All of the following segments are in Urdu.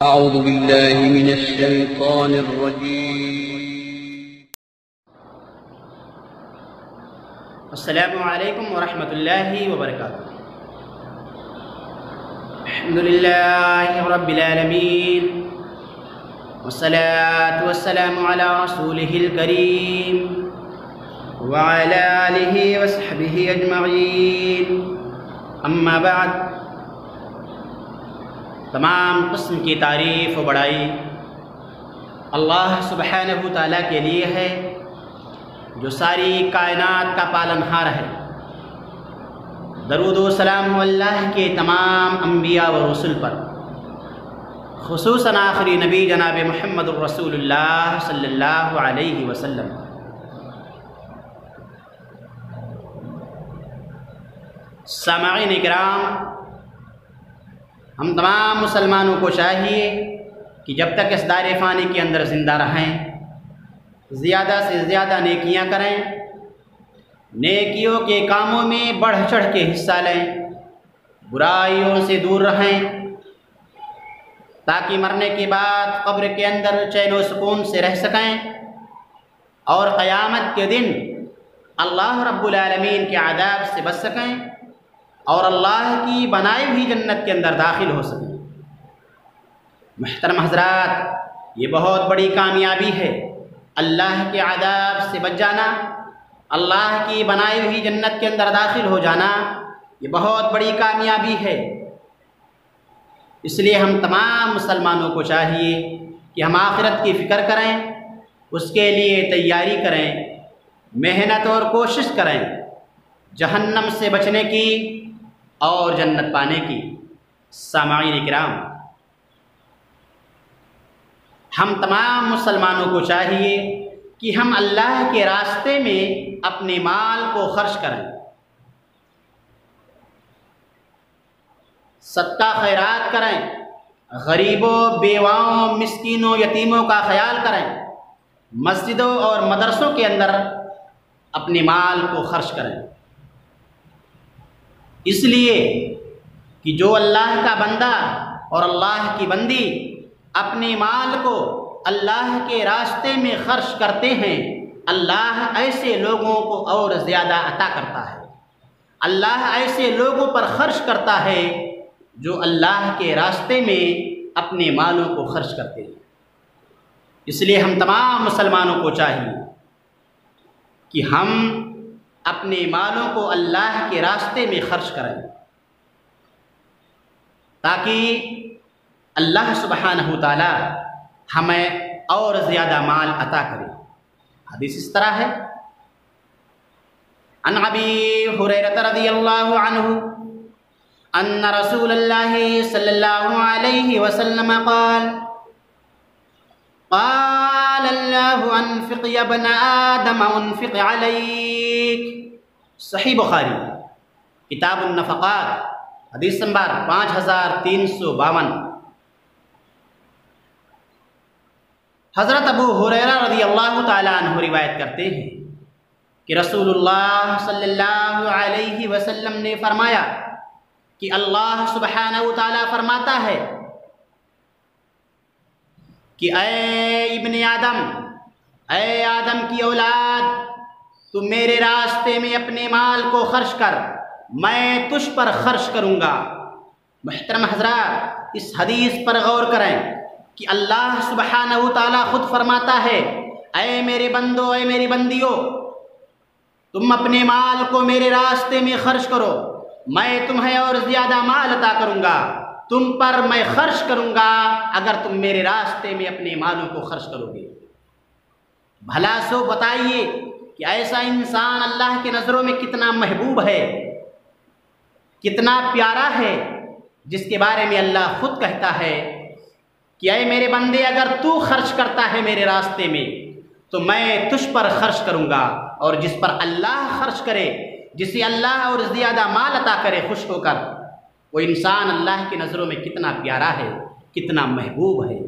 أعوذ بالله من الشيطان الرجيم. السلام علیکم ورحمۃ اللہ وبرکاتہ. الحمد للہ رب العالمین والصلاة والسلام على رسوله الكریم وعلى آلہ وصحبہ اجمعین. اما بعد، تمام قسم کی تعریف و بڑائی اللہ سبحانہ تعالیٰ کے لیے ہے جو ساری کائنات کا پالنہار ہے. درود و سلام اللہ کے تمام انبیاء و رسل پر، خصوصاً آخری نبی جناب محمد الرسول اللہ صلی اللہ علیہ وسلم. سامعین اکرام، ہم تمام مسلمانوں کو چاہیے کہ جب تک اس دار فانی کے اندر زندہ رہیں زیادہ سے زیادہ نیکیاں کریں، نیکیوں کے کاموں میں بڑھ چڑھ کے حصہ لیں، برائیوں سے دور رہیں تاکہ مرنے کے بعد قبر کے اندر چین و سکون سے رہ سکیں اور قیامت کے دن اللہ رب العالمین کے عذاب سے بچ سکیں اور اللہ کی بنائی ہوئی جنت کے اندر داخل ہو سکیں. محترم حضرات، یہ بہت بڑی کامیابی ہے. اللہ کے عذاب سے بچ جانا، اللہ کی بنائی ہوئی جنت کے اندر داخل ہو جانا، یہ بہت بڑی کامیابی ہے. اس لیے ہم تمام مسلمانوں کو چاہیے کہ ہم آخرت کی فکر کریں، اس کے لیے تیاری کریں، محنت اور کوشش کریں جہنم سے بچنے کی اور جنت پانے کی. سامعین اکرام، ہم تمام مسلمانوں کو چاہیے کہ ہم اللہ کے راستے میں اپنے مال کو خرچ کریں، صدقہ خیرات کریں، غریبوں، بیواؤں، مسکینوں، یتیموں کا خیال کریں، مسجدوں اور مدرسوں کے اندر اپنے مال کو خرچ کریں. اس لیے کہ جو اللہ کا بندہ اور اللہ کی بندی اپنے مال کو اللہ کے راستے میں خرچ کرتے ہیں، اللہ ایسے لوگوں کو اور زیادہ عطا کرتا ہے. اللہ ایسے لوگوں پر خرچ کرتا ہے جو اللہ کے راستے میں اپنے مالوں کو خرچ کرتے ہیں. اس لیے ہم تمام مسلمانوں کو چاہیے کہ ہم اپنے مالوں کو اللہ کے راستے میں خرچ کریں تاکہ اللہ سبحانہ تعالی ہمیں اور زیادہ مال عطا کرے. حدیث اس طرح ہے: عن ابی ہریرہ رضی اللہ عنہ ان رسول اللہ صلی اللہ علیہ وسلم قال قال اللہ انفق یا ابن آدم انفق علیک. صحیح بخاری کتاب النفقات، حدیث نمبر 5352. حضرت ابو ہریرہ رضی اللہ تعالیٰ عنہ روایت کرتے ہیں کہ رسول اللہ صلی اللہ علیہ وسلم نے فرمایا کہ اللہ سبحانہ وتعالی فرماتا ہے کہ اے ابن آدم، اے آدم کی اولاد، تو میرے راستے میں اپنے مال کو خرچ کر، میں تجھ پر خرچ کروں گا. محترم حضرات، اس حدیث پر غور کریں کہ اللہ سبحانہ وتعالی خود فرماتا ہے: اے میرے بندو، اے میری بندیوں، تم اپنے مال کو میرے راستے میں خرچ کرو، میں تمہیں اور زیادہ مال عطا کروں گا، تم پر میں خرچ کروں گا اگر تم میرے راستے میں اپنے مالوں کو خرچ کرو گے. بھلا سو بتائیے کہ ایسا انسان اللہ کی نظروں میں کتنا محبوب ہے، کتنا پیارا ہے، جس کے بارے میں اللہ خود کہتا ہے کہ اے میرے بندے، اگر تو خرچ کرتا ہے میرے راستے میں تو میں تجھ پر خرچ کروں گا. اور جس پر اللہ خرچ کرے، جسے اللہ اور زیادہ مال عطا کرے خوش ہو کر، وہ انسان اللہ کی نظروں میں کتنا پیارا ہے، کتنا محبوب ہے.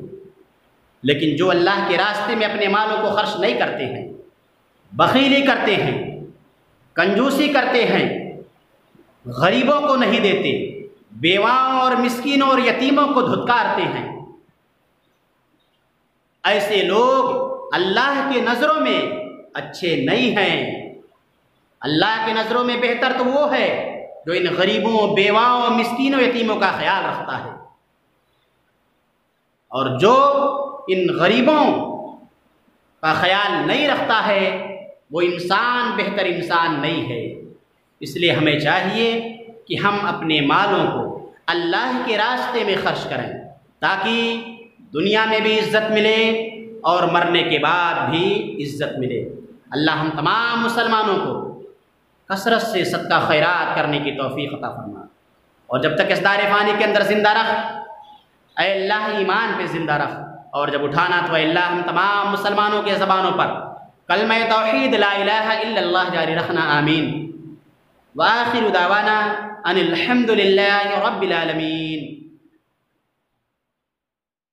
لیکن جو اللہ کے راستے میں اپنے مالوں کو خرچ نہیں کرتے ہیں، بخیلی کرتے ہیں، کنجوسی کرتے ہیں، غریبوں کو نہیں دیتے، بیواؤں اور مسکینوں اور یتیموں کو دھتکارتے ہیں، ایسے لوگ اللہ کی نظروں میں اچھے نہیں ہیں۔ اللہ کی نظروں میں بہتر تو وہ ہے جو ان غریبوں، بیواؤں، مسکینوں، یتیموں کا خیال رکھتا ہے، اور جو ان غریبوں کا خیال نہیں رکھتا ہے وہ انسان بہتر انسان نہیں ہے۔ اس لیے ہمیں چاہیے کہ ہم اپنے مالوں کو اللہ کے راستے میں خرچ کریں تاکہ دنیا میں بھی عزت ملے اور مرنے کے بعد بھی عزت ملے۔ اللہ ہم تمام مسلمانوں کو کثرت سے صدقہ خیرات کرنے کی توفیق عطا فرما، اور جب تک اس دار فانی کے اندر زندہ رکھ اے اللہ، ایمان پہ زندہ رکھ، اور جب اٹھانا تو اے اللہ ہم تمام مسلمانوں کے زبانوں پر کلمہ توحید لا الہ الا اللہ جاری رکھنا، آمین۔ وآخر دعوانا ان الحمد للہ رب العالمین۔